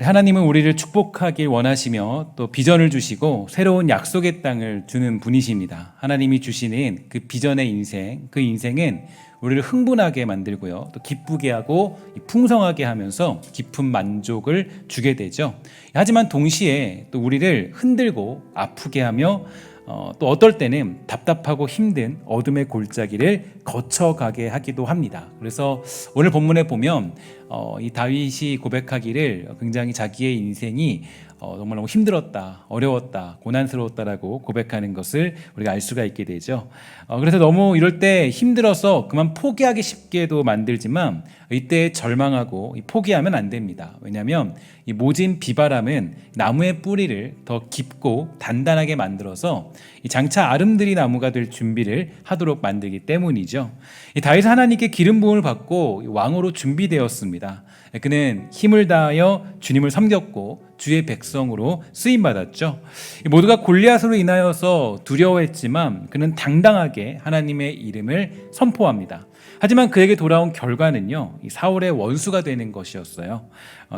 우리 하나님은 우리를 축복하길 원하시며 또 비전을 주시고 새로운 약속의 땅을 주는 분이십니다. 하나님이 주시는 그 비전의 인생, 그 인생은 우리를 흥분하게 만들고요, 또 기쁘게 하고 풍성하게 하면서 깊은 만족을 주게 되죠. 하지만 동시에 또 우리를 흔들고 아프게 하며 또 어떨 때는 답답하고 힘든 어둠의 골짜기를 거쳐가게 하기도 합니다. 그래서 오늘 본문에 보면 이 다윗이 고백하기를 굉장히 자기의 인생이 정말 너무 힘들었다, 어려웠다, 고난스러웠다라고 고백하는 것을 우리가 알 수가 있게 되죠. 그래서 너무 이럴 때 힘들어서 그만 포기하기 쉽게도 만들지만 이때 절망하고 포기하면 안 됩니다. 왜냐하면 이 모진 비바람은 나무의 뿌리를 더 깊고 단단하게 만들어서 이 장차 아름드리 나무가 될 준비를 하도록 만들기 때문이죠. 이 다윗은 하나님께 기름 부음을 받고 왕으로 준비되었습니다. 그는 힘을 다하여 주님을 섬겼고 주의 백성으로 쓰임받았죠. 모두가 골리앗으로 인하여서 두려워했지만 그는 당당하게 하나님의 이름을 선포합니다. 하지만 그에게 돌아온 결과는요, 이 사울의 원수가 되는 것이었어요.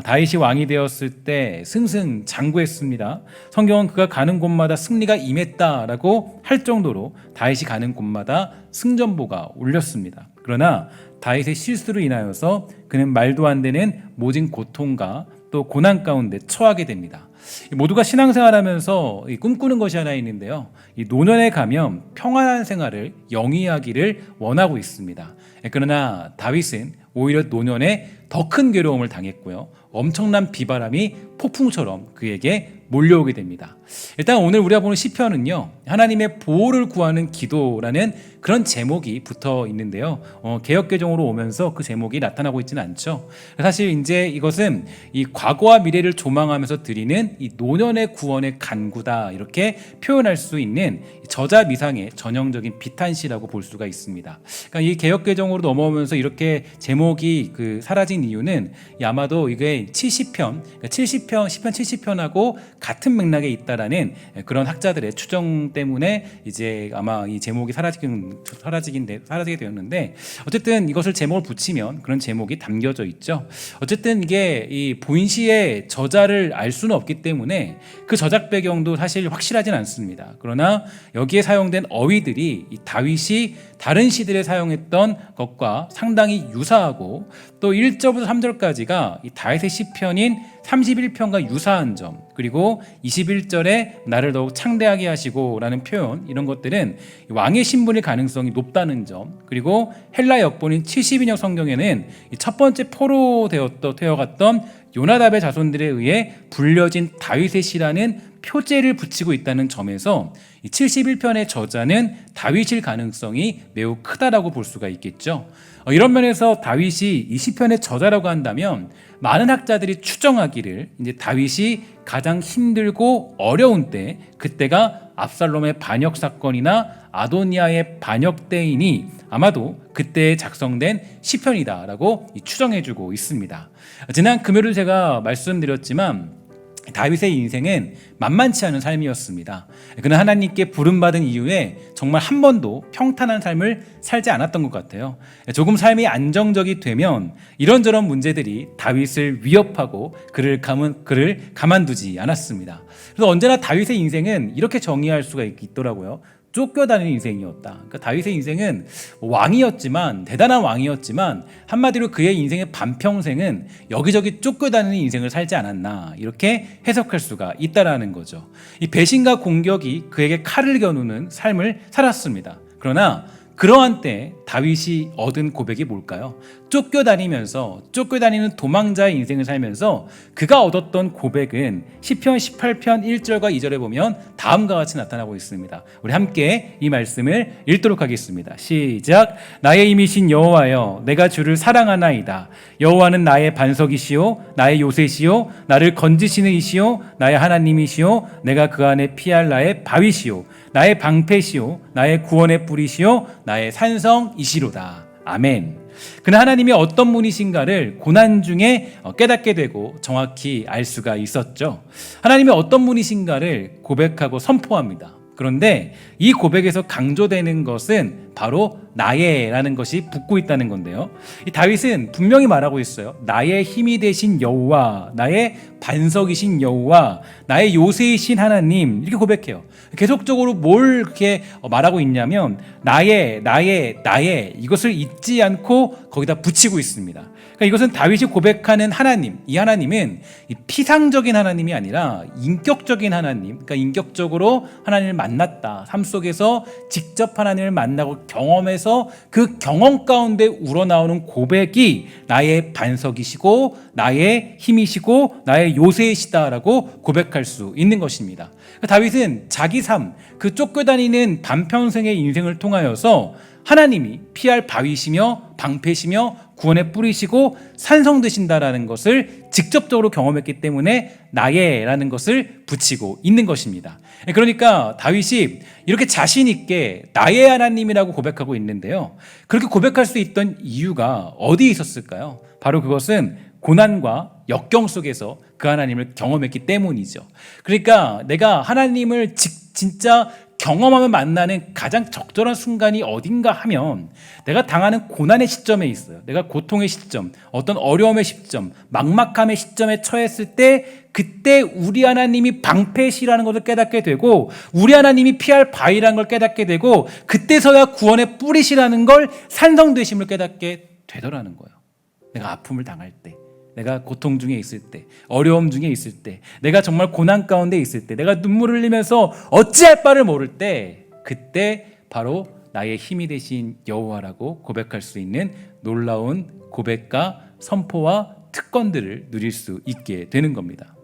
다윗이 왕이 되었을 때 승승장구했습니다. 성경은 그가 가는 곳마다 승리가 임했다라고 할 정도로 다윗이 가는 곳마다 승전보가 울렸습니다. 그러나 다윗의 실수로 인하여서 그는 말도 안 되는 모진 고통과 또 고난 가운데 처하게 됩니다. 모두가 신앙생활하면서 꿈꾸는 것이 하나 있는데요, 이 노년에 가면 평안한 생활을 영위하기를 원하고 있습니다. 그러나 다윗은 오히려 노년에 더 큰 괴로움을 당했고요, 엄청난 비바람이 폭풍처럼 그에게 몰려오게 됩니다. 일단 오늘 우리가 보는 시편은요, 하나님의 보호를 구하는 기도라는 그런 제목이 붙어 있는데요, 개역개정으로 오면서 그 제목이 나타나고 있지는 않죠. 사실 이제 이것은 이 과거와 미래를 조망하면서 드리는 이 노년의 구원의 간구다, 이렇게 표현할 수 있는 저자미상의 전형적인 비탄시라고 볼 수가 있습니다. 그러니까 이 개역개정으로 넘어오면서 이렇게 제목이 사라진 이유는 아마도 이게 70편, 그러니까 70편, 시편 70편하고 같은 맥락에 있다라는 그런 학자들의 추정 때문에 이제 아마 이 제목이 사라지게 되었는데, 어쨌든 이것을 제목을 붙이면 그런 제목이 담겨져 있죠. 어쨌든 이게 이 본시의 저자를 알 수는 없기 때문에 그 저작 배경도 사실 확실하진 않습니다. 그러나 여기에 사용된 어휘들이 이 다윗이 다른 시들에 사용했던 것과 상당히 유사하고, 또 1절부터 3절까지가 이 다윗의 시편인 31편과 유사한 점, 그리고 21절에 나를 더욱 창대하게 하시고 라는 표현, 이런 것들은 왕의 신분일 가능성이 높다는 점, 그리고 헬라 역본인 72년 성경에는 첫 번째 포로 되어갔던 요나답의 자손들에 의해 불려진 다윗의 시라는 표제를 붙이고 있다는 점에서 71편의 저자는 다윗일 가능성이 매우 크다라고 볼 수가 있겠죠. 이런 면에서 다윗이 이 시편의 저자라고 한다면 많은 학자들이 추정하기를 이제 다윗이 가장 힘들고 어려운 때, 그때가 압살롬의 반역 사건이나 아도니아의 반역 때이니 아마도 그때에 작성된 시편이다라고 추정해주고 있습니다. 지난 금요일 제가 말씀드렸지만 다윗의 인생은 만만치 않은 삶이었습니다. 그는 하나님께 부름받은 이후에 정말 한 번도 평탄한 삶을 살지 않았던 것 같아요. 조금 삶이 안정적이 되면 이런저런 문제들이 다윗을 위협하고 그를 가만두지 않았습니다. 그래서 언제나 다윗의 인생은 이렇게 정의할 수가 있더라고요. 쫓겨다니는 인생이었다. 그러니까 다윗의 인생은 왕이었지만, 대단한 왕이었지만 한마디로 그의 인생의 반평생은 여기저기 쫓겨다니는 인생을 살지 않았나, 이렇게 해석할 수가 있다라는 거죠. 이 배신과 공격이 그에게 칼을 겨누는 삶을 살았습니다. 그러나 그러한 때 다윗이 얻은 고백이 뭘까요? 쫓겨다니는 도망자의 인생을 살면서 그가 얻었던 고백은 시편 18편 1절과 2절에 보면 다음과 같이 나타나고 있습니다. 우리 함께 이 말씀을 읽도록 하겠습니다. 시작. 나의 힘이신 여호와여, 내가 주를 사랑하나이다. 여호와는 나의 반석이시오, 나의 요새시오, 나를 건지시는 이시오, 나의 하나님이시오, 내가 그 안에 피할 나의 바위시오, 나의 방패시오, 나의 구원의 뿌리시오, 나의 산성이시로다. 아멘. 그는 하나님이 어떤 분이신가를 고난 중에 깨닫게 되고 정확히 알 수가 있었죠. 하나님이 어떤 분이신가를 고백하고 선포합니다. 그런데 이 고백에서 강조되는 것은 바로 나의라는 것이 붙고 있다는 건데요. 이 다윗은 분명히 말하고 있어요. 나의 힘이 되신 여호와, 나의 반석이신 여호와, 나의 요새이신 하나님, 이렇게 고백해요. 계속적으로 뭘 그렇게 말하고 있냐면 나의 이것을 잊지 않고 거기다 붙이고 있습니다. 그러니까 이것은 다윗이 고백하는 하나님, 이 하나님은 피상적인 하나님이 아니라 인격적인 하나님, 그러니까 인격적으로 하나님을 만났다, 삶 속에서 직접 하나님을 만나고 경험해서 그 경험 가운데 우러나오는 고백이 나의 반석이시고 나의 힘이시고 나의 요새이시다라고 고백할 수 있는 것입니다. 다윗은 자기 삶, 그 쫓겨다니는 반평생의 인생을 통하여서 하나님이 피할 바위시며 방패시며 구원의 뿌리시고 산성되신다라는 것을 직접적으로 경험했기 때문에 나의라는 것을 붙이고 있는 것입니다. 그러니까 다윗이 이렇게 자신 있게 나의 하나님이라고 고백하고 있는데요. 그렇게 고백할 수 있던 이유가 어디에 있었을까요? 바로 그것은 고난과 역경 속에서 그 하나님을 경험했기 때문이죠. 그러니까 내가 하나님을 진짜 경험하며 만나는 가장 적절한 순간이 어딘가 하면 내가 당하는 고난의 시점에 있어요. 내가 고통의 시점, 어떤 어려움의 시점, 막막함의 시점에 처했을 때 그때 우리 하나님이 방패시라는 것을 깨닫게 되고 우리 하나님이 피할 바위라는 걸 깨닫게 되고 그때서야 구원의 뿌리시라는 걸 산성되심을 깨닫게 되더라는 거예요. 내가 아픔을 당할 때, 내가 고통 중에 있을 때, 어려움 중에 있을 때, 내가 정말 고난 가운데 있을 때, 내가 눈물을 흘리면서 어찌할 바를 모를 때, 그때 바로 나의 힘이 되신 여호와라고 고백할 수 있는 놀라운 고백과 선포와 특권들을 누릴 수 있게 되는 겁니다.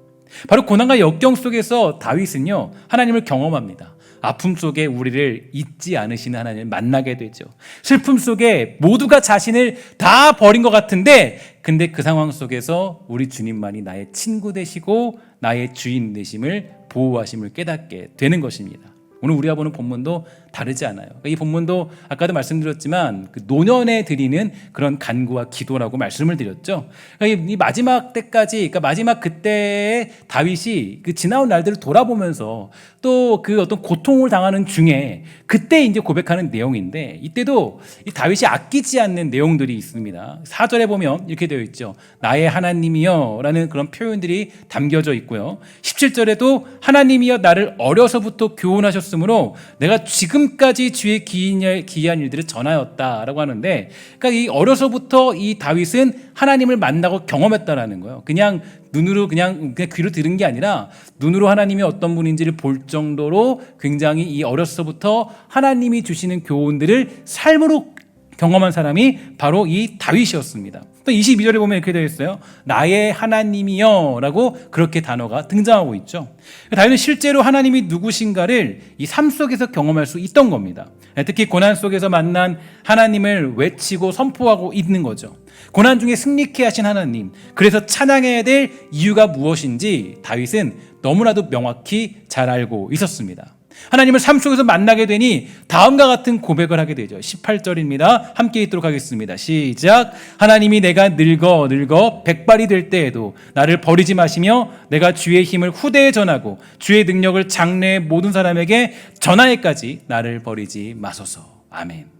바로 고난과 역경 속에서 다윗은요, 하나님을 경험합니다. 아픔 속에 우리를 잊지 않으시는 하나님을 만나게 되죠. 슬픔 속에 모두가 자신을 다 버린 것 같은데 근데 그 상황 속에서 우리 주님만이 나의 친구 되시고 나의 주인 되심을 보호하심을 깨닫게 되는 것입니다. 오늘 우리가 보는 본문도 다르지 않아요. 이 본문도 아까도 말씀드렸지만 그 노년에 드리는 그런 간구와 기도라고 말씀을 드렸죠. 이 마지막 때까지, 그러니까 마지막 그때의 다윗이 그 지나온 날들을 돌아보면서 또 그 어떤 고통을 당하는 중에 그때 이제 고백하는 내용인데 이때도 이 다윗이 아끼지 않는 내용들이 있습니다. 4절에 보면 이렇게 되어 있죠. 나의 하나님이여 라는 그런 표현들이 담겨져 있고요. 17절에도 하나님이여 나를 어려서부터 교훈하셨으므로 내가 지금까지 주의 기이한 일들을 전하였다라고 하는데, 그러니까 이 어려서부터 이 다윗은 하나님을 만나고 경험했다라는 거예요. 그냥 눈으로 그냥 귀로 들은 게 아니라 눈으로 하나님이 어떤 분인지를 볼 정도로 굉장히 이 어려서부터 하나님이 주시는 교훈들을 삶으로 경험한 사람이 바로 이 다윗이었습니다. 또 22절에 보면 이렇게 되어 있어요. 나의 하나님이여 라고 그렇게 단어가 등장하고 있죠. 다윗은 실제로 하나님이 누구신가를 이 삶 속에서 경험할 수 있던 겁니다. 특히 고난 속에서 만난 하나님을 외치고 선포하고 있는 거죠. 고난 중에 승리케 하신 하나님, 그래서 찬양해야 될 이유가 무엇인지 다윗은 너무나도 명확히 잘 알고 있었습니다. 하나님을 삶 속에서 만나게 되니 다음과 같은 고백을 하게 되죠. 18절입니다. 함께 읽도록 하겠습니다. 시작. 하나님이 내가 늙어 백발이 될 때에도 나를 버리지 마시며 내가 주의 힘을 후대에 전하고 주의 능력을 장래의 모든 사람에게 전하기까지 나를 버리지 마소서. 아멘.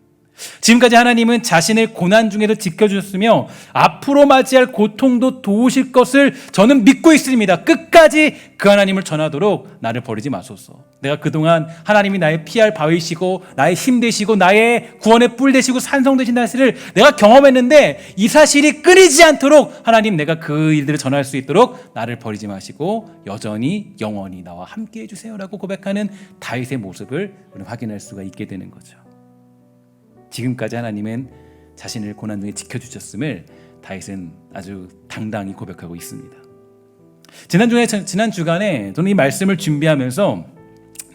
지금까지 하나님은 자신을 고난 중에도 지켜주셨으며 앞으로 맞이할 고통도 도우실 것을 저는 믿고 있습니다. 끝까지 그 하나님을 전하도록 나를 버리지 마소서. 내가 그동안 하나님이 나의 피할 바위시고 나의 힘 되시고 나의 구원의 뿔 되시고 산성 되신 사실을 내가 경험했는데 이 사실이 끊이지 않도록 하나님 내가 그 일들을 전할 수 있도록 나를 버리지 마시고 여전히 영원히 나와 함께 해주세요라고 고백하는 다윗의 모습을 우리는 확인할 수가 있게 되는 거죠. 지금까지 하나님은 자신을 고난 중에 지켜주셨음을 다윗은 아주 당당히 고백하고 있습니다. 지난 주간에 저는 이 말씀을 준비하면서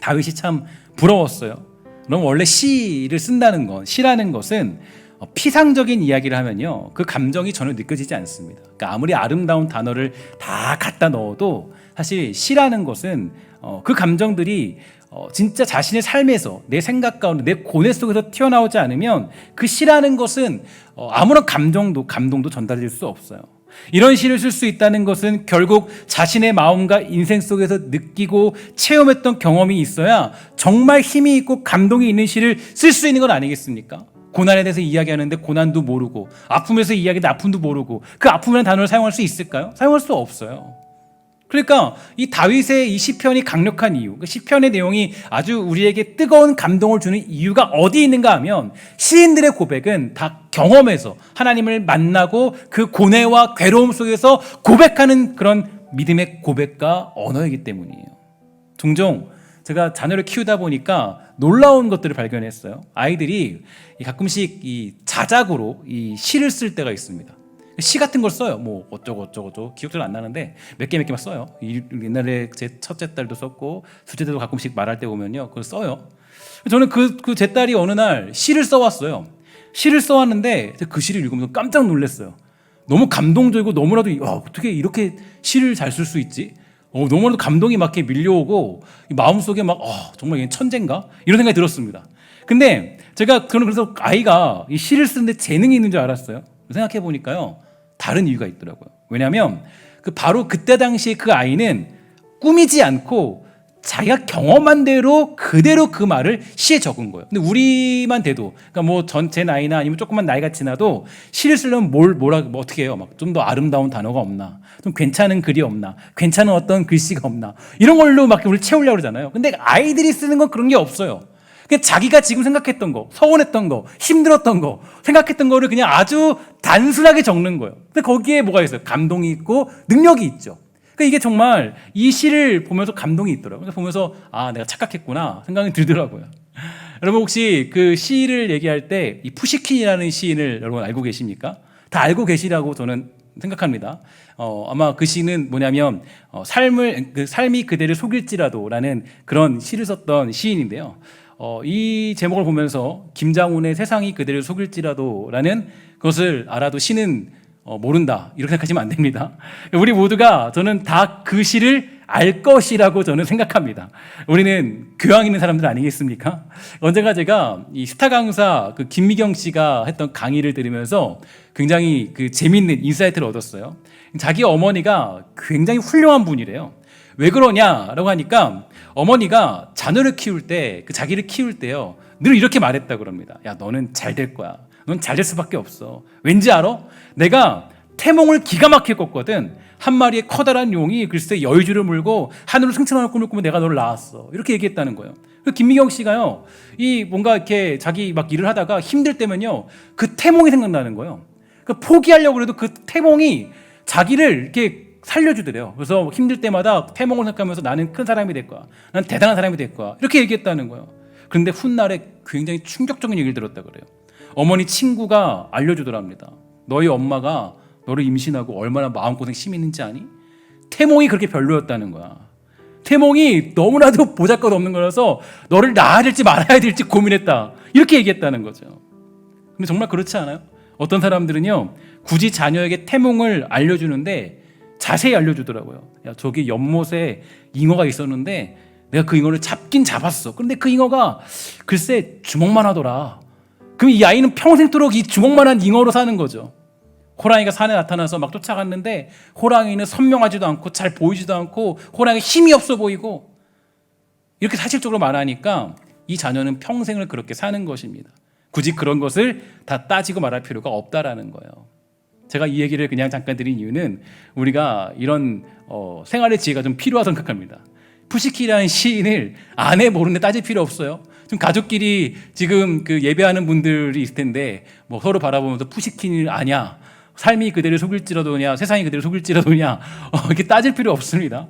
다윗이 참 부러웠어요. 그럼 원래 시를 쓴다는 것, 시라는 것은 피상적인 이야기를 하면요, 그 감정이 전혀 느껴지지 않습니다. 그러니까 아무리 아름다운 단어를 다 갖다 넣어도 사실 시라는 것은 그 감정들이 진짜 자신의 삶에서 내 생각 가운데 내 고뇌 속에서 튀어나오지 않으면 그 시라는 것은 아무런 감동도 전달될 수 없어요. 이런 시를 쓸 수 있다는 것은 결국 자신의 마음과 인생 속에서 느끼고 체험했던 경험이 있어야 정말 힘이 있고 감동이 있는 시를 쓸 수 있는 건 아니겠습니까? 고난에 대해서 이야기하는데 고난도 모르고, 아픔에서 이야기하는데 아픔도 모르고, 그 아픔이라는 단어를 사용할 수 있을까요? 사용할 수 없어요. 그러니까 이 다윗의 이 시편이 강력한 이유, 그 시편의 내용이 아주 우리에게 뜨거운 감동을 주는 이유가 어디 있는가 하면, 시인들의 고백은 다 경험에서 하나님을 만나고 그 고뇌와 괴로움 속에서 고백하는 그런 믿음의 고백과 언어이기 때문이에요. 종종 제가 자녀를 키우다 보니까 놀라운 것들을 발견했어요. 아이들이 가끔씩 이 자작으로 이 시를 쓸 때가 있습니다. 시 같은 걸 써요. 뭐 어쩌고 기억 잘 안 나는데 몇 개만 써요. 옛날에 제 첫째 딸도 썼고 둘째 딸도 가끔씩 말할 때 보면요, 그걸 써요. 저는 그 제 딸이 어느 날 시를 써왔어요. 시를 써왔는데 그 시를 읽으면서 깜짝 놀랐어요. 너무 감동적이고 너무나도 어떻게 이렇게 시를 잘 쓸 수 있지? 너무나도 감동이 막 이렇게 밀려오고 마음속에 막 정말 얘 천재인가? 이런 생각이 들었습니다. 근데 저는 그래서 아이가 이 시를 쓰는데 재능이 있는 줄 알았어요. 생각해 보니까요, 다른 이유가 있더라고요. 왜냐하면 바로 그때 당시에 그 아이는 꾸미지 않고 자기가 경험한 대로 그대로 그 말을 시에 적은 거예요. 근데 우리만 돼도, 그러니까 뭐 제 나이나 아니면 조금만 나이가 지나도 시를 쓰려면 뭐 어떻게 해요? 막 좀 더 아름다운 단어가 없나? 좀 괜찮은 글이 없나? 괜찮은 어떤 글씨가 없나? 이런 걸로 막 우리 채우려고 그러잖아요. 근데 아이들이 쓰는 건 그런 게 없어요. 그냥 자기가 지금 생각했던 거, 서운했던 거, 힘들었던 거, 생각했던 거를 그냥 아주 단순하게 적는 거예요. 근데 거기에 뭐가 있어요? 감동이 있고 능력이 있죠. 그러니까 이게 정말 이 시를 보면서 감동이 있더라고요. 그래서 보면서 내가 착각했구나 생각이 들더라고요. 여러분 혹시 그 시를 얘기할 때 이 푸시킨이라는 시인을 여러분 알고 계십니까? 다 알고 계시라고 저는 생각합니다. 아마 그 시는 뭐냐면 삶이 그대를 속일지라도라는 그런 시를 썼던 시인인데요. 이 제목을 보면서 김장훈의 세상이 그대를 속일지라도라는 것을 알아도 시는 모른다, 이렇게 생각하시면 안 됩니다. 우리 모두가, 저는 다 그 시를 알 것이라고 저는 생각합니다. 우리는 교양 있는 사람들 아니겠습니까? 언젠가 제가 이 스타 강사 그 김미경 씨가 했던 강의를 들으면서 굉장히 그 재밌는 인사이트를 얻었어요. 자기 어머니가 굉장히 훌륭한 분이래요. 왜 그러냐라고 하니까, 어머니가 자녀를 키울 때, 자기를 키울 때요, 늘 이렇게 말했다 그럽니다. 야, 너는 잘 될 거야. 넌 잘 될 수밖에 없어. 왠지 알아? 내가 태몽을 기가 막히게 꿨거든. 한 마리의 커다란 용이 글쎄 여의주를 물고 하늘로 승천하는 꿈을 꾸면 내가 너를 낳았어. 이렇게 얘기했다는 거예요. 김미경 씨가요, 이 뭔가 이렇게 자기 막 일을 하다가 힘들 때면요, 그 태몽이 생각나는 거예요. 그러니까 포기하려고 해도 그 태몽이 자기를 이렇게 살려주더래요. 그래서 힘들 때마다 태몽을 생각하면서 나는 큰 사람이 될 거야. 난 대단한 사람이 될 거야. 이렇게 얘기했다는 거예요. 그런데 훗날에 굉장히 충격적인 얘기를 들었다 그래요. 어머니 친구가 알려주더랍니다. 너희 엄마가 너를 임신하고 얼마나 마음고생 심히 했는지 아니? 태몽이 그렇게 별로였다는 거야. 태몽이 너무나도 보잘것없는 거라서 너를 낳아야 될지 말아야 될지 고민했다. 이렇게 얘기했다는 거죠. 근데 정말 그렇지 않아요? 어떤 사람들은요, 굳이 자녀에게 태몽을 알려주는데 자세히 알려주더라고요. 야, 저기 연못에 잉어가 있었는데 내가 그 잉어를 잡긴 잡았어. 그런데 그 잉어가 글쎄 주먹만 하더라. 그럼 이 아이는 평생토록 이 주먹만한 잉어로 사는 거죠. 호랑이가 산에 나타나서 막 쫓아갔는데 호랑이는 선명하지도 않고 잘 보이지도 않고 호랑이가 힘이 없어 보이고, 이렇게 사실적으로 말하니까 이 자녀는 평생을 그렇게 사는 것입니다. 굳이 그런 것을 다 따지고 말할 필요가 없다라는 거예요. 제가 이 얘기를 그냥 잠깐 드린 이유는 우리가 이런 생활의 지혜가 좀 필요하다고 생각합니다. 푸시킨이라는 시인을 아내 모르는데 따질 필요 없어요. 좀 가족끼리 지금 그 예배하는 분들이 있을 텐데 뭐 서로 바라보면서 푸시킨을 아냐, 삶이 그대를 속일지라도냐, 세상이 그대를 속일지라도냐, 이렇게 따질 필요 없습니다.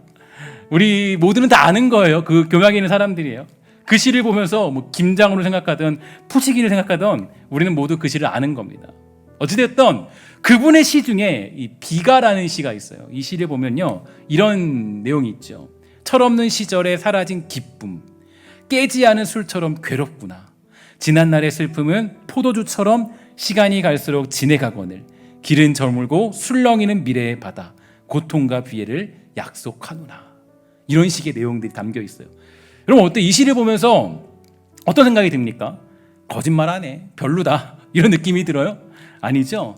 우리 모두는 다 아는 거예요. 그 교양 있는 사람들이에요. 그 시를 보면서 뭐 김장으로 생각하든 푸시킨을 생각하든 우리는 모두 그 시를 아는 겁니다. 어찌됐든 그분의 시 중에 이 비가라는 시가 있어요. 이 시를 보면요, 이런 내용이 있죠. 철없는 시절에 사라진 기쁨, 깨지 않은 술처럼 괴롭구나. 지난날의 슬픔은 포도주처럼 시간이 갈수록 진해가거늘. 길은 저물고 술렁이는 미래의 바다. 고통과 비애를 약속하노라. 이런 식의 내용들이 담겨 있어요. 여러분 어때? 이 시를 보면서 어떤 생각이 듭니까? 거짓말하네, 별로다, 이런 느낌이 들어요? 아니죠?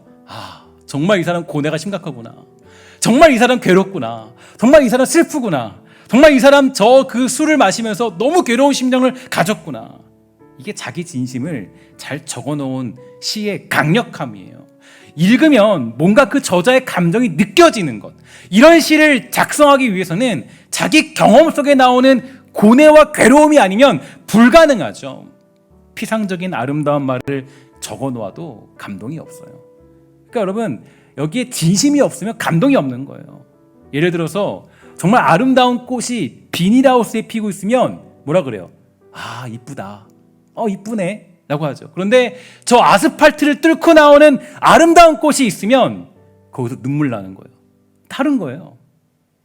정말 이 사람 고뇌가 심각하구나. 정말 이 사람 괴롭구나. 정말 이 사람 슬프구나. 정말 이 사람 그 술을 마시면서 너무 괴로운 심정을 가졌구나. 이게 자기 진심을 잘 적어놓은 시의 강력함이에요. 읽으면 뭔가 그 저자의 감정이 느껴지는 것. 이런 시를 작성하기 위해서는 자기 경험 속에 나오는 고뇌와 괴로움이 아니면 불가능하죠. 피상적인 아름다운 말을 적어놓아도 감동이 없어요. 그러니까 여러분, 여기에 진심이 없으면 감동이 없는 거예요. 예를 들어서 정말 아름다운 꽃이 비닐하우스에 피고 있으면 뭐라 그래요? 아, 이쁘다. 이쁘네 라고 하죠. 그런데 저 아스팔트를 뚫고 나오는 아름다운 꽃이 있으면 거기서 눈물 나는 거예요. 다른 거예요.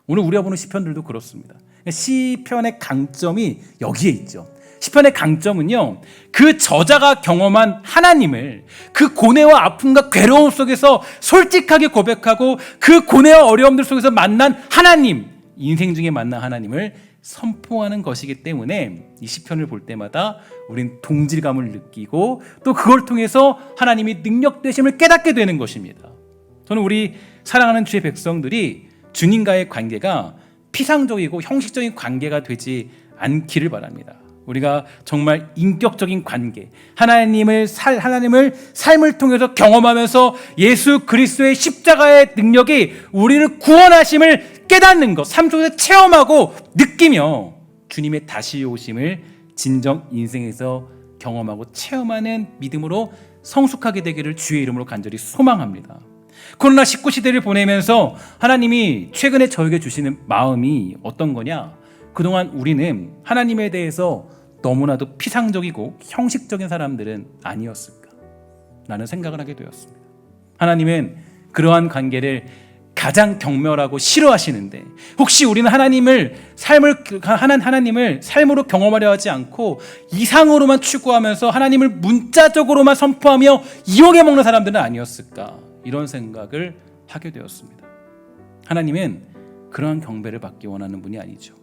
오늘 우리가 보는 시편들도 그렇습니다. 시편의 강점이 여기에 있죠. 시편의 강점은요, 그 저자가 경험한 하나님을 그 고뇌와 아픔과 괴로움 속에서 솔직하게 고백하고 그 고뇌와 어려움들 속에서 만난 하나님, 인생 중에 만난 하나님을 선포하는 것이기 때문에 이 시편을 볼 때마다 우린 동질감을 느끼고 또 그걸 통해서 하나님이 능력되심을 깨닫게 되는 것입니다. 저는 우리 사랑하는 주의 백성들이 주님과의 관계가 피상적이고 형식적인 관계가 되지 않기를 바랍니다. 우리가 정말 인격적인 관계, 하나님을 삶을 통해서 경험하면서 예수 그리스도의 십자가의 능력이 우리를 구원하심을 깨닫는 것, 삶 속에서 체험하고 느끼며 주님의 다시 오심을 진정 인생에서 경험하고 체험하는 믿음으로 성숙하게 되기를 주의 이름으로 간절히 소망합니다. 코로나 19 시대를 보내면서 하나님이 최근에 저에게 주시는 마음이 어떤 거냐? 그동안 우리는 하나님에 대해서 너무나도 피상적이고 형식적인 사람들은 아니었을까? 라는 생각을 하게 되었습니다. 하나님은 그러한 관계를 가장 경멸하고 싫어하시는데 혹시 우리는 하나님을 삶으로 경험하려 하지 않고 이상으로만 추구하면서 하나님을 문자적으로만 선포하며 이용해 먹는 사람들은 아니었을까? 이런 생각을 하게 되었습니다. 하나님은 그러한 경배를 받기 원하는 분이 아니죠.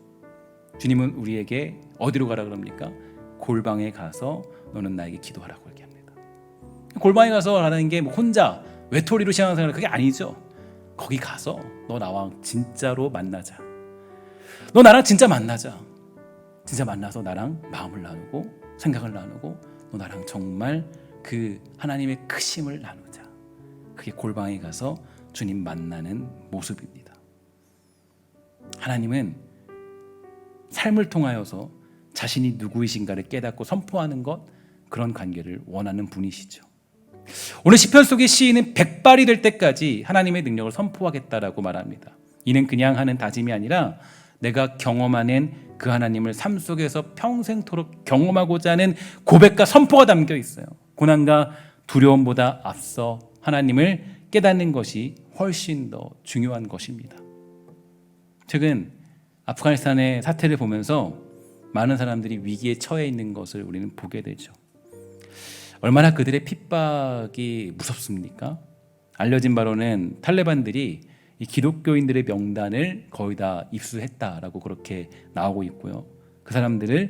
주님은 우리에게 어디로 가라 그럽니까? 골방에 가서 너는 나에게 기도하라고 얘기합니다. 골방에 가서 하는 게 혼자 외톨이로 신앙생활 그게 아니죠. 거기 가서 너 나와 진짜로 만나자. 너 나랑 진짜 만나자. 진짜 만나서 나랑 마음을 나누고 생각을 나누고 너 나랑 정말 그 하나님의 크심을 나누자. 그게 골방에 가서 주님 만나는 모습입니다. 하나님은 삶을 통하여서 자신이 누구이신가를 깨닫고 선포하는 것, 그런 관계를 원하는 분이시죠. 오늘 시편 속의 시인은 백발이 될 때까지 하나님의 능력을 선포하겠다라고 말합니다. 이는 그냥 하는 다짐이 아니라 내가 경험하는 그 하나님을 삶 속에서 평생토록 경험하고자 하는 고백과 선포가 담겨 있어요. 고난과 두려움보다 앞서 하나님을 깨닫는 것이 훨씬 더 중요한 것입니다. 최근 아프가니스탄의 사태를 보면서 많은 사람들이 위기에 처해 있는 것을 우리는 보게 되죠. 얼마나 그들의 핍박이 무섭습니까? 알려진 바로는 탈레반들이 이 기독교인들의 명단을 거의 다 입수했다라고 그렇게 나오고 있고요. 그 사람들을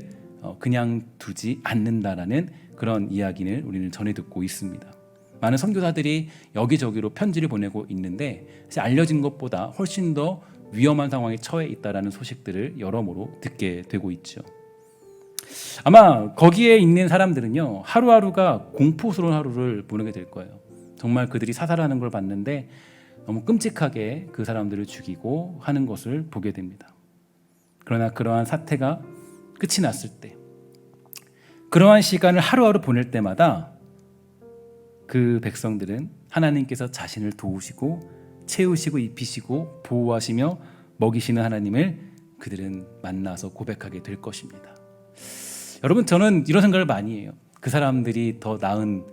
그냥 두지 않는다라는 그런 이야기를 우리는 전해 듣고 있습니다. 많은 선교사들이 여기저기로 편지를 보내고 있는데 사실 알려진 것보다 훨씬 더 위험한 상황에 처해 있다라는 소식들을 여러모로 듣게 되고 있죠. 아마 거기에 있는 사람들은요, 하루하루가 공포스러운 하루를 보내게 될 거예요. 정말 그들이 사살하는 걸 봤는데 너무 끔찍하게 그 사람들을 죽이고 하는 것을 보게 됩니다. 그러나 그러한 사태가 끝이 났을 때, 그러한 시간을 하루하루 보낼 때마다 그 백성들은 하나님께서 자신을 도우시고 채우시고 입히시고 보호하시며 먹이시는 하나님을 그들은 만나서 고백하게 될 것입니다. 여러분, 저는 이런 생각을 많이 해요. 그 사람들이 더 나은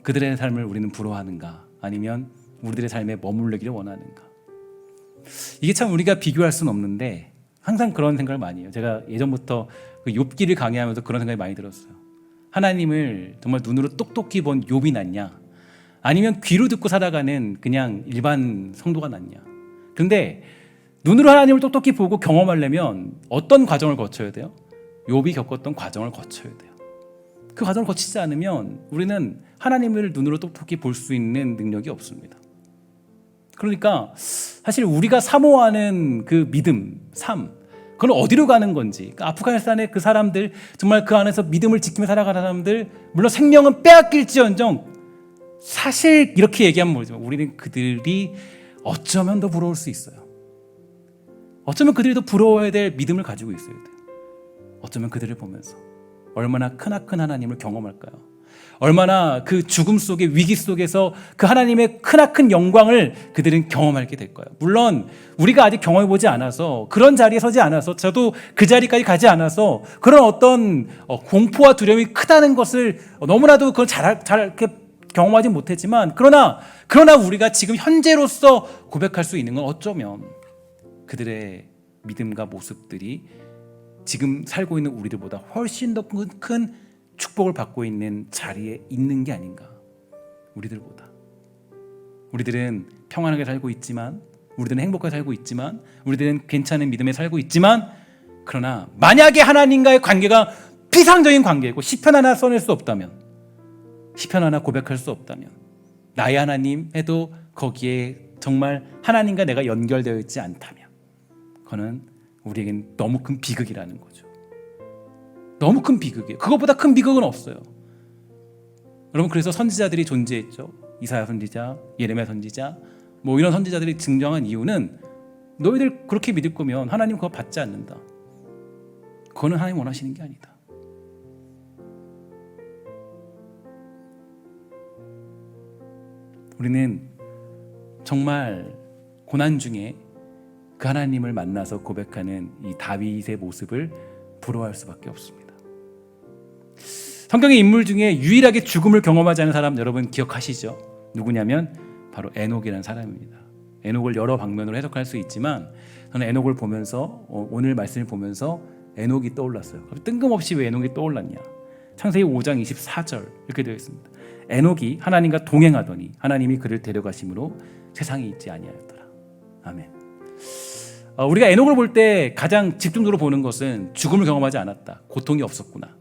그들의 삶을 우리는 부러워하는가, 아니면 우리들의 삶에 머물르기를 원하는가. 이게 참 우리가 비교할 수는 없는데 항상 그런 생각을 많이 해요. 제가 예전부터 그 욥기를 강의하면서 그런 생각이 많이 들었어요. 하나님을 정말 눈으로 똑똑히 본 욥이 낫냐, 아니면 귀로 듣고 살아가는 그냥 일반 성도가 낫냐. 그런데 눈으로 하나님을 똑똑히 보고 경험하려면 어떤 과정을 거쳐야 돼요? 욥이 겪었던 과정을 거쳐야 돼요. 그 과정을 거치지 않으면 우리는 하나님을 눈으로 똑똑히 볼 수 있는 능력이 없습니다. 그러니까 사실 우리가 사모하는 그 믿음, 삶, 그건 어디로 가는 건지, 그러니까 아프가니스탄의 그 사람들, 정말 그 안에서 믿음을 지키며 살아가는 사람들, 물론 생명은 빼앗길지언정 사실 이렇게 얘기하면 모르지만 우리는 그들이 어쩌면 더 부러울 수 있어요. 어쩌면 그들이 더 부러워야 될 믿음을 가지고 있어야 돼요. 어쩌면 그들을 보면서 얼마나 크나큰 하나님을 경험할까요? 얼마나 그 죽음 속의 위기 속에서 그 하나님의 크나큰 영광을 그들은 경험하게 될 거예요. 물론 우리가 아직 경험해보지 않아서, 그런 자리에 서지 않아서, 저도 그 자리까지 가지 않아서 그런 어떤 공포와 두려움이 크다는 것을 너무나도 그걸 잘 이렇게 경험하지 못했지만, 그러나 우리가 지금 현재로서 고백할 수 있는 건 어쩌면 그들의 믿음과 모습들이 지금 살고 있는 우리들보다 훨씬 더 큰 축복을 받고 있는 자리에 있는 게 아닌가. 우리들보다. 우리들은 평안하게 살고 있지만, 우리들은 행복하게 살고 있지만, 우리들은 괜찮은 믿음에 살고 있지만, 그러나 만약에 하나님과의 관계가 피상적인 관계이고 시편 하나 써낼 수 없다면, 시편 하나 고백할 수 없다면, 나의 하나님 해도 거기에 정말 하나님과 내가 연결되어 있지 않다면, 그거는 우리에겐 너무 큰 비극이라는 거죠. 너무 큰 비극이에요. 그것보다 큰 비극은 없어요. 여러분, 그래서 선지자들이 존재했죠. 이사야 선지자, 예레미야 선지자, 뭐 이런 선지자들이 등장한 이유는, 너희들 그렇게 믿을 거면 하나님 그거 받지 않는다. 그거는 하나님 원하시는 게 아니다. 우리는 정말 고난 중에 그 하나님을 만나서 고백하는 이 다윗의 모습을 부러워할 수밖에 없습니다. 성경의 인물 중에 유일하게 죽음을 경험하지 않은 사람 여러분 기억하시죠? 누구냐면 바로 에녹이라는 사람입니다. 에녹을 여러 방면으로 해석할 수 있지만, 저는 에녹을 보면서, 오늘 말씀을 보면서 에녹이 떠올랐어요. 뜬금없이 왜 에녹이 떠올랐냐? 창세기 5장 24절 이렇게 되어 있습니다. 에녹이 하나님과 동행하더니 하나님이 그를 데려가심으로 세상에 있지 아니하였더라. 아멘. 우리가 에녹을 볼 때 가장 집중적으로 보는 것은 죽음을 경험하지 않았다, 고통이 없었구나,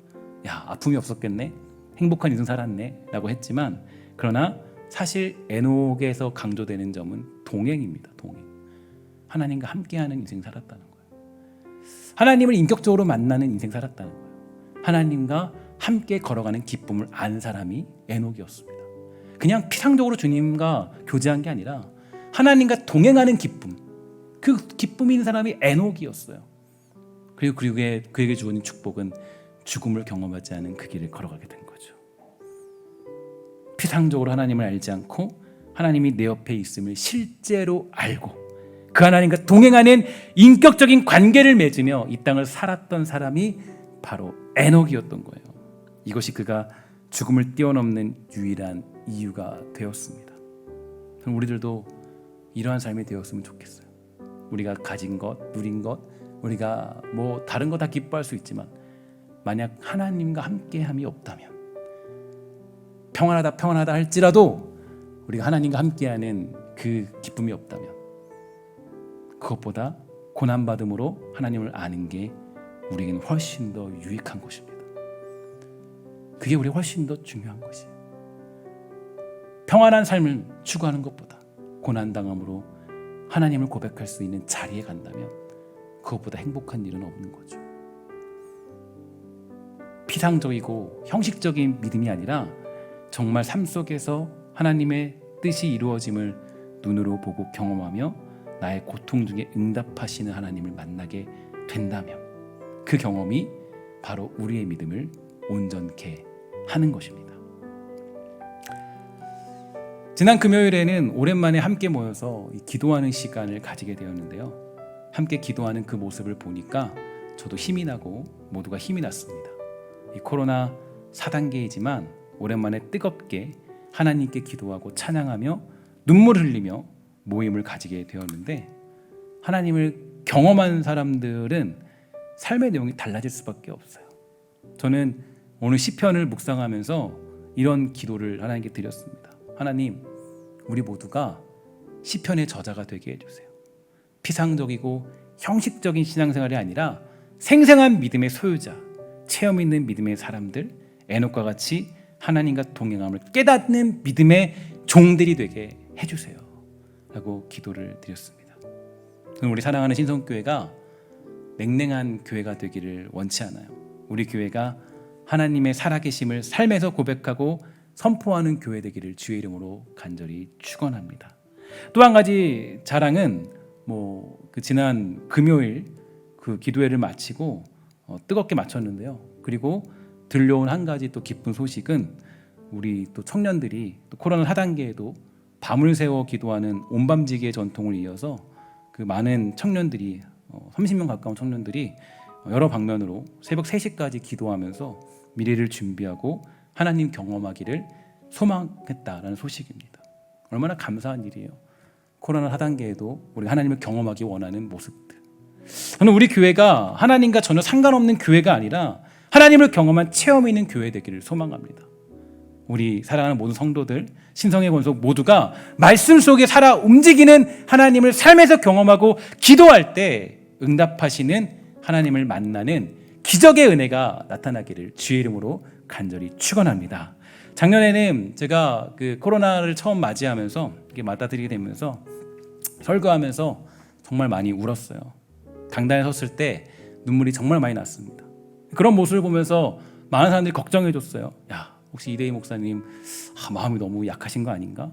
야 아픔이 없었겠네, 행복한 인생 살았네 라고 했지만, 그러나 사실 에녹에서 강조되는 점은 동행입니다. 동행. 하나님과 함께하는 인생 살았다는 거예요. 하나님을 인격적으로 만나는 인생 살았다는 거예요. 하나님과 함께 걸어가는 기쁨을 안 사람이 에녹이었습니다. 그냥 피상적으로 주님과 교제한 게 아니라 하나님과 동행하는 기쁨, 그 기쁨이 있는 사람이 에녹이었어요. 그리고 그에게 주어진 축복은 죽음을 경험하지 않은 그 길을 걸어가게 된 거죠. 피상적으로 하나님을 알지 않고 하나님이 내 옆에 있음을 실제로 알고 그 하나님과 동행하는 인격적인 관계를 맺으며 이 땅을 살았던 사람이 바로 에녹이었던 거예요. 이것이 그가 죽음을 뛰어넘는 유일한 이유가 되었습니다. 그럼 우리들도 이러한 삶이 되었으면 좋겠어요. 우리가 가진 것, 누린 것, 우리가 뭐 다른 거 다 기뻐할 수 있지만, 만약 하나님과 함께함이 없다면, 평안하다 할지라도 우리가 하나님과 함께하는 그 기쁨이 없다면, 그것보다 고난받음으로 하나님을 아는 게 우리에게는 훨씬 더 유익한 것입니다. 그게 우리가 훨씬 더 중요한 것이에요. 평안한 삶을 추구하는 것보다 고난당함으로 하나님을 고백할 수 있는 자리에 간다면 그것보다 행복한 일은 없는 거죠. 피상적이고 형식적인 믿음이 아니라 정말 삶 속에서 하나님의 뜻이 이루어짐을 눈으로 보고 경험하며 나의 고통 중에 응답하시는 하나님을 만나게 된다면, 그 경험이 바로 우리의 믿음을 온전케 하는 것입니다. 지난 금요일에는 오랜만에 함께 모여서 기도하는 시간을 가지게 되었는데요. 함께 기도하는 그 모습을 보니까 저도 힘이 나고 모두가 힘이 났습니다. 이 코로나 4단계이지만 오랜만에 뜨겁게 하나님께 기도하고 찬양하며 눈물 흘리며 모임을 가지게 되었는데, 하나님을 경험한 사람들은 삶의 내용이 달라질 수밖에 없어요. 저는 오늘 시편을 묵상하면서 이런 기도를 하나님께 드렸습니다. 하나님, 우리 모두가 시편의 저자가 되게 해주세요. 피상적이고 형식적인 신앙생활이 아니라 생생한 믿음의 소유자, 체험 있는 믿음의 사람들, 에녹과 같이 하나님과 동행함을 깨닫는 믿음의 종들이 되게 해주세요 라고 기도를 드렸습니다. 우리 사랑하는 신성교회가 냉랭한 교회가 되기를 원치 않아요. 우리 교회가 하나님의 살아계심을 삶에서 고백하고 선포하는 교회 되기를 주의 이름으로 간절히 축원합니다. 또 한 가지 자랑은 그 지난 금요일 그 기도회를 마치고 뜨겁게 마쳤는데요. 그리고 들려온 한 가지 또 기쁜 소식은 우리 또 청년들이 또 코로나 하단기에도 밤을 새워 기도하는 온밤지기의 전통을 이어서 그 많은 청년들이 30명 가까운 청년들이 여러 방면으로 새벽 3시까지 기도하면서 미래를 준비하고 하나님 경험하기를 소망했다라는 소식입니다. 얼마나 감사한 일이에요. 코로나 하단계에도 우리 하나님을 경험하기 원하는 모습들. 저는 우리 교회가 하나님과 전혀 상관없는 교회가 아니라 하나님을 경험한 체험이 있는 교회 되기를 소망합니다. 우리 사랑하는 모든 성도들, 신성의 권속 모두가 말씀 속에 살아 움직이는 하나님을 삶에서 경험하고 기도할 때 응답하시는 하나님을 만나는 기적의 은혜가 나타나기를 주의 이름으로 간절히 축원합니다. 작년에는 제가 그 코로나를 처음 맞이하면서 이렇게 맞닥뜨리게 되면서 설교하면서 정말 많이 울었어요. 강단에 섰을 때 눈물이 정말 많이 났습니다. 그런 모습을 보면서 많은 사람들이 걱정해 줬어요. 야, 혹시 이대희 목사님 마음이 너무 약하신 거 아닌가?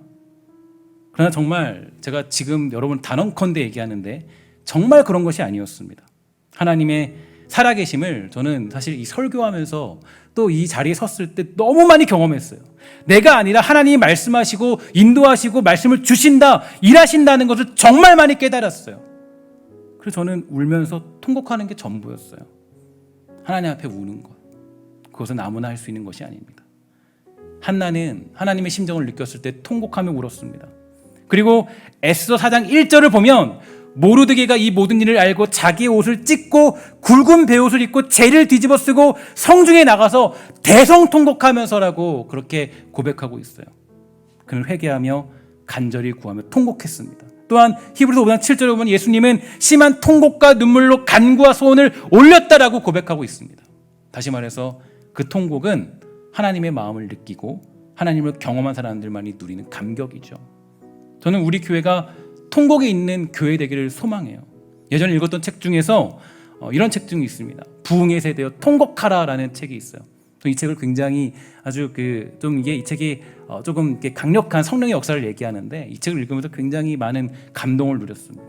그러나 정말 제가 지금 여러분 단언컨대 얘기하는데 정말 그런 것이 아니었습니다. 하나님의 살아계심을 저는 사실 이 설교하면서 또 이 자리에 섰을 때 너무 많이 경험했어요. 내가 아니라 하나님이 말씀하시고 인도하시고 말씀을 주신다, 일하신다는 것을 정말 많이 깨달았어요. 그래서 저는 울면서 통곡하는 게 전부였어요. 하나님 앞에 우는 것, 그것은 아무나 할 수 있는 것이 아닙니다. 한나는 하나님의 심정을 느꼈을 때 통곡하며 울었습니다. 그리고 에스더 4장 1절을 보면 모르드게가 이 모든 일을 알고 자기의 옷을 찢고 굵은 베옷을 입고 죄를 뒤집어 쓰고 성중에 나가서 대성통곡하면서라고 그렇게 고백하고 있어요. 그는 회개하며 간절히 구하며 통곡했습니다. 또한 히브리서 5장 7절에 보면 예수님은 심한 통곡과 눈물로 간구와 소원을 올렸다라고 고백하고 있습니다. 다시 말해서 그 통곡은 하나님의 마음을 느끼고 하나님을 경험한 사람들만이 누리는 감격이죠. 저는 우리 교회가 통곡이 있는 교회 되기를 소망해요. 예전에 읽었던 책 중에서 이런 책 중에 있습니다. 부흥의 세대여 통곡하라라는 책이 있어요. 이 책을 굉장히 아주 이 책이 조금 이렇게 강력한 성령의 역사를 얘기하는데 이 책을 읽으면서 굉장히 많은 감동을 누렸습니다.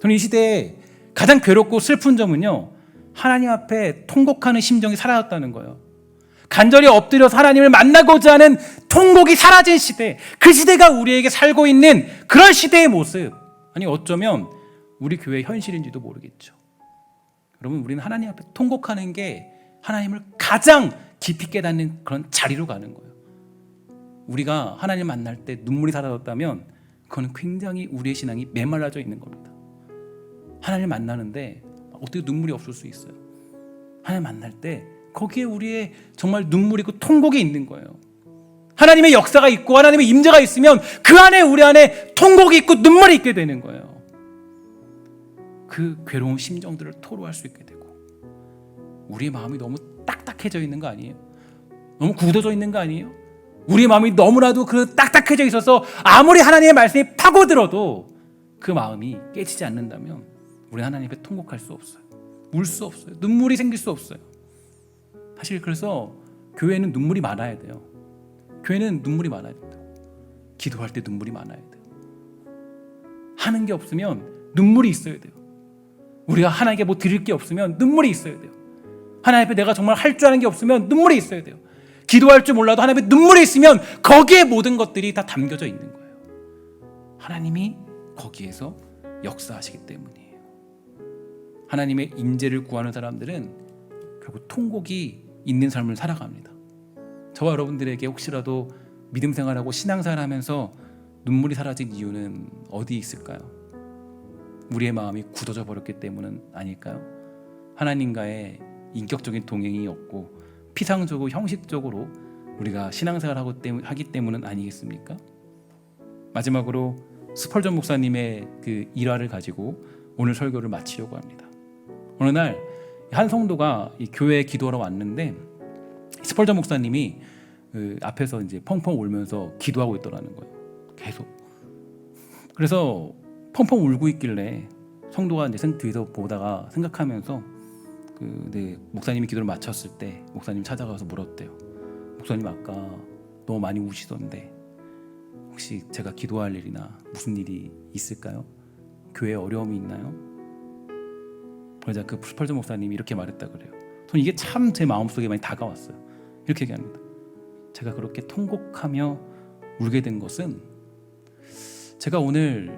저는 이 시대에 가장 괴롭고 슬픈 점은요, 하나님 앞에 통곡하는 심정이 사라졌다는 거예요. 간절히 엎드려서 하나님을 만나고자 하는 통곡이 사라진 시대, 그 시대가 우리에게 살고 있는 그런 시대의 모습, 아니 어쩌면 우리 교회의 현실인지도 모르겠죠. 여러분, 우리는 하나님 앞에 통곡하는 게 하나님을 가장 깊이 깨닫는 그런 자리로 가는 거예요. 우리가 하나님 만날 때 눈물이 사라졌다면 그거는 굉장히 우리의 신앙이 메말라져 있는 겁니다. 하나님을 만나는데 어떻게 눈물이 없을 수 있어요? 하나님 만날 때 거기에 우리의 정말 눈물이 있고 통곡이 있는 거예요. 하나님의 역사가 있고 하나님의 임재가 있으면 그 안에 우리 안에 통곡이 있고 눈물이 있게 되는 거예요. 그 괴로운 심정들을 토로할 수 있게 되고, 우리의 마음이 너무 딱딱해져 있는 거 아니에요? 너무 굳어져 있는 거 아니에요? 우리의 마음이 너무나도 그 딱딱해져 있어서 아무리 하나님의 말씀이 파고들어도 그 마음이 깨지지 않는다면 우리는 하나님 앞에 통곡할 수 없어요. 울 수 없어요. 눈물이 생길 수 없어요. 사실 그래서 교회는 눈물이 많아야 돼요. 교회는 눈물이 많아야 돼요. 기도할 때 눈물이 많아야 돼요. 하는 게 없으면 눈물이 있어야 돼요. 우리가 하나님께 뭐 드릴 게 없으면 눈물이 있어야 돼요. 하나님 앞에 내가 정말 할 줄 아는 게 없으면 눈물이 있어야 돼요. 기도할 줄 몰라도 하나님 앞에 눈물이 있으면 거기에 모든 것들이 다 담겨져 있는 거예요. 하나님이 거기에서 역사하시기 때문이에요. 하나님의 임재를 구하는 사람들은 결국 통곡이 있는 삶을 살아갑니다. 저와 여러분들에게 혹시라도 믿음 생활하고 신앙생활 하면서 눈물이 사라진 이유는 어디 있을까요? 우리의 마음이 굳어져 버렸기 때문은 아닐까요? 하나님과의 인격적인 동행이 없고 피상적으로 형식적으로 우리가 신앙생활을 하기 때문은 아니겠습니까? 마지막으로 스펄전 목사님의 그 일화를 가지고 오늘 설교를 마치려고 합니다. 어느 날 한 성도가 이 교회에 기도하러 왔는데 스펄전 목사님이 그 앞에서 이제 펑펑 울면서 기도하고 있더라는 거예요. 계속. 그래서 펑펑 울고 있길래 성도가 이제 뒤에서 보다가 생각하면서 목사님이 기도를 마쳤을 때 목사님 찾아가서 물었대요. 목사님 아까 너무 많이 우시던데 혹시 제가 기도할 일이나 무슨 일이 있을까요? 교회에 어려움이 있나요? 그러자 그 스펄전 목사님이 이렇게 말했다 그래요. 저는 이게 참 제 마음속에 많이 다가왔어요. 이렇게 얘기합니다. 제가 그렇게 통곡하며 울게 된 것은 제가 오늘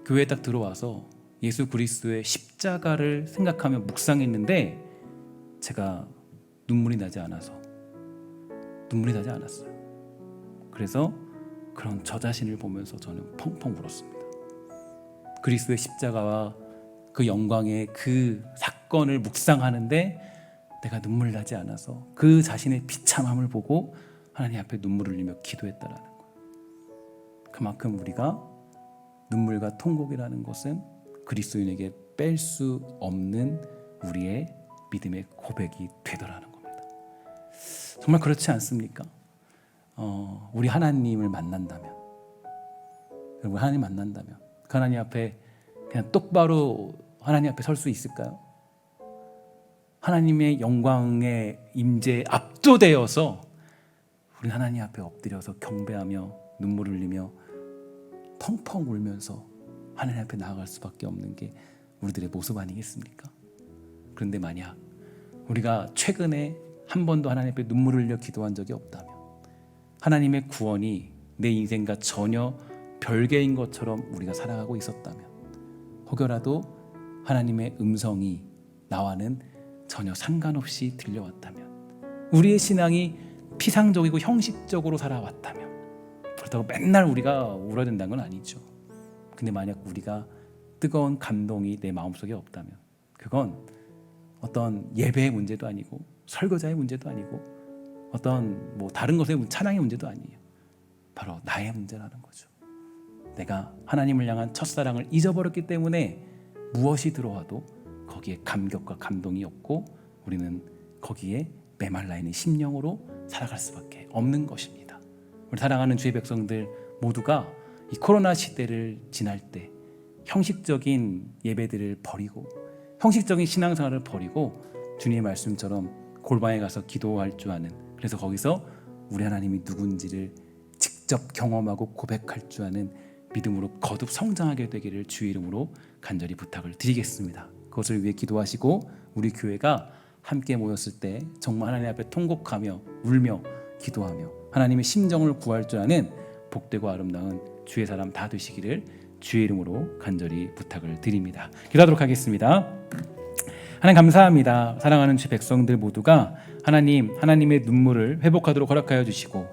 교회에 딱 들어와서 예수 그리스도의 십자가를 생각하며 묵상했는데 제가 눈물이 나지 않았어요. 그래서 그런 저 자신을 보면서 저는 펑펑 울었습니다. 그리스도의 십자가와 그 영광의 그 사건을 묵상하는데 내가 눈물 나지 않아서 그 자신의 비참함을 보고 하나님 앞에 눈물을 흘리며 기도했다라는 거예요. 그만큼 우리가 눈물과 통곡이라는 것은 그리스도인에게 뺄 수 없는 우리의 믿음의 고백이 되더라는 겁니다. 정말 그렇지 않습니까? 우리 하나님을 만난다면, 여러분 하나님 만난다면 그 하나님 앞에 그냥 똑바로 하나님 앞에 설 수 있을까요? 하나님의 영광의 임재에 압도되어서 우리 하나님 앞에 엎드려서 경배하며 눈물을 흘리며 펑펑 울면서 하나님 앞에 나아갈 수밖에 없는 게 우리들의 모습 아니겠습니까? 그런데 만약 우리가 최근에 한 번도 하나님 앞에 눈물을 흘려 기도한 적이 없다면, 하나님의 구원이 내 인생과 전혀 별개인 것처럼 우리가 살아가고 있었다면, 혹여라도 하나님의 음성이 나와는 전혀 상관없이 들려왔다면, 우리의 신앙이 피상적이고 형식적으로 살아왔다면, 그렇다고 맨날 우리가 울어야 된다는 건 아니죠. 근데 만약 우리가 뜨거운 감동이 내 마음속에 없다면 그건 어떤 예배의 문제도 아니고 설교자의 문제도 아니고 어떤 다른 것의 찬양의 문제도 아니에요. 바로 나의 문제라는 거죠. 내가 하나님을 향한 첫사랑을 잊어버렸기 때문에 무엇이 들어와도 거기에 감격과 감동이 없고 우리는 거기에 메말라 있는 심령으로 살아갈 수밖에 없는 것입니다. 우리 사랑하는 주의 백성들 모두가 이 코로나 시대를 지날 때 형식적인 예배들을 버리고 형식적인 신앙생활을 버리고 주님의 말씀처럼 골방에 가서 기도할 줄 아는, 그래서 거기서 우리 하나님이 누군지를 직접 경험하고 고백할 줄 아는 믿음으로 거듭 성장하게 되기를 주의 이름으로 간절히 부탁을 드리겠습니다. 그것을 위해 기도하시고 우리 교회가 함께 모였을 때 정말 하나님 앞에 통곡하며 울며 기도하며 하나님의 심정을 구할 줄 아는 복되고 아름다운 주의 사람 다 되시기를 주의 이름으로 간절히 부탁을 드립니다. 기도하도록 하겠습니다. 하나님 감사합니다. 사랑하는 주 백성들 모두가 하나님의 눈물을 회복하도록 허락하여 주시고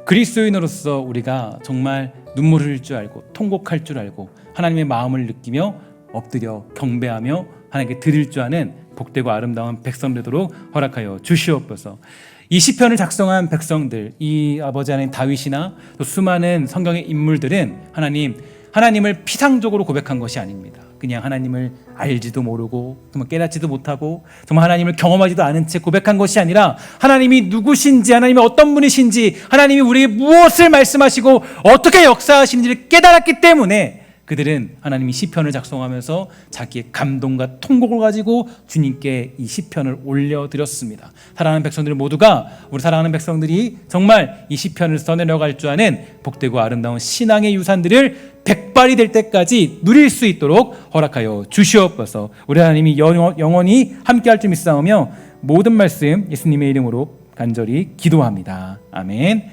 그리스도인으로서 우리가 정말 눈물을 흘릴 줄 알고 통곡할 줄 알고 하나님의 마음을 느끼며 엎드려 경배하며 하나님께 드릴 줄 아는 복되고 아름다운 백성 되도록 허락하여 주시옵소서. 이 시편을 작성한 백성들, 이 아버지 하나님 다윗이나 또 수많은 성경의 인물들은 하나님을 피상적으로 고백한 것이 아닙니다. 그냥 하나님을 알지도 모르고 정말 깨닫지도 못하고 정말 하나님을 경험하지도 않은 채 고백한 것이 아니라 하나님이 누구신지, 하나님이 어떤 분이신지, 하나님이 우리에게 무엇을 말씀하시고 어떻게 역사하시는지를 깨달았기 때문에 그들은 하나님이 시편을 작성하면서 자기의 감동과 통곡을 가지고 주님께 이 시편을 올려드렸습니다. 사랑하는 백성들 모두가, 우리 사랑하는 백성들이 정말 이 시편을 써내려갈 줄 아는 복되고 아름다운 신앙의 유산들을 백발이 될 때까지 누릴 수 있도록 허락하여 주시옵소서. 우리 하나님이 영원히 함께할 줄 믿사오며 모든 말씀 예수님의 이름으로 간절히 기도합니다. 아멘.